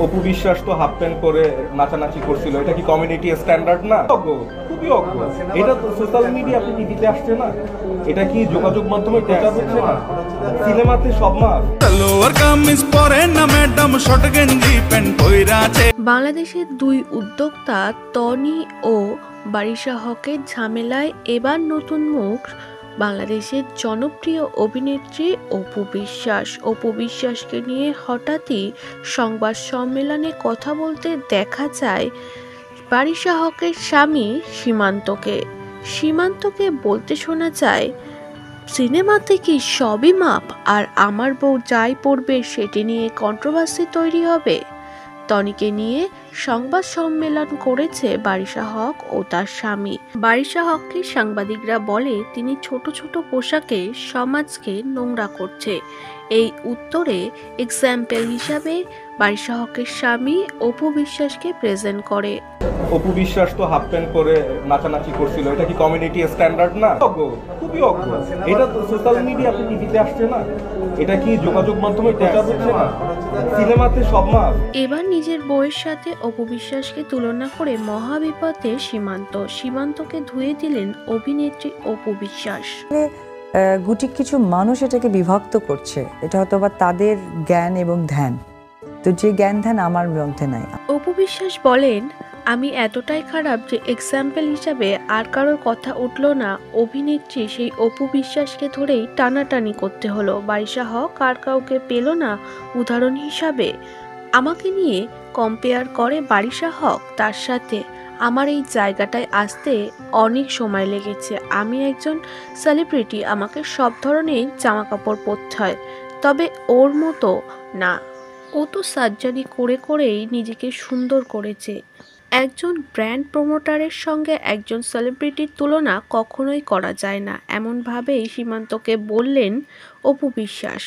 অপু বিশ্বাস তো half pant পরে নাচানাচি করছিল, এটা কি কমিউনিটি স্ট্যান্ডার্ড না? খুবই অজ্ঞ। এটা তো সোশ্যাল মিডিয়া, আপনি টিভিতে আসছে না, এটা কি যোগাযোগ মাধ্যমে প্রচার হচ্ছে না? সিনেমাতে সব মাপ। বাংলাদেশের দুই উদ্যোক্তা টনি ও বারিশা হকের ঝামেলায় এবার নতুন মুখ বাংলাদেশের জনপ্রিয় অভিনেত্রী অপু বিশ্বাস। অপু বিশ্বাসকে নিয়ে হঠাৎই সংবাদ সম্মেলনে কথা বলতে দেখা যায় বারিশা হকের স্বামী সীমান্তকে। সীমান্তকে বলতে শোনা যায়, সিনেমাতে কি সবই মাপ, আর আমার বউ যাই পড়বে সেটি নিয়ে কন্ট্রোভার্সি তৈরি হবে। টনিকে নিয়ে সংবাদ সম্মেলন করেছে বারিশা হক ও তার স্বামী। বারিশা হককে সাংবাদিকরা বলে তিনি ছোট ছোট পোশাকে সমাজকে নোংরা করছে। এই উত্তরে এক্সাম্পল হিসাবে বারিশা হকের স্বামী অপু বিশ্বাসকে প্রেজেন্ট করে। অপু বিশ্বাস তো হাফ প্যান্ট পরে নাচানাচি করছিল, এটা কি কমিউনিটি স্ট্যান্ডার্ড না? খুবই অজ্ঞ। এটা তো সোশ্যাল মিডিয়া, আপনি টিভিতে আসছে না, এটা কি যোগাযোগ মাধ্যমে প্রচার হচ্ছে না? সিনেমাতে সব মাপ। এবার নিজের বউয়ের সাথে অপু বিশ্বাসকে তুলনা করে মহাবিপদে সীমান্তকে ধুয়ে দিলেন অভিনেত্রী অপু বিশ্বাস। গুটি কিছু মানুষ এটাকে বিভক্ত করছে, এটা হয়তো বা তাদের জ্ঞান এবং ধ্যান, তো যে জ্ঞান ধ্যান আমার মধ্যে নাই। অপু বিশ্বাস বলেন, আমি এতটাই খারাপ যে এক্সাম্পল হিসাবে আর কারোর কথা উঠল না। অভিনেত্রী সেই অপু বিশ্বাসকে ধরেই টানাটানি করতে হলো। বারিশা হক আর কাউকে পেল না উদাহরণ হিসাবে। আমাকে নিয়ে কম্পেয়ার করে বারিশা হক তার সাথে। আমার এই জায়গাটায় আসতে অনেক সময় লেগেছে। আমি একজন সেলিব্রিটি, আমাকে সব ধরনের জামা কাপড় পরতে হয়, তবে ওর মতো না। ও তো সার্জারি করে করেই নিজেকে সুন্দর করেছে। একজন ব্র্যান্ড প্রমোটারের সঙ্গে একজন সেলিব্রিটির তুলনা কখনোই করা যায় না, এমনভাবেই সীমান্তকে বললেন অপু বিশ্বাস।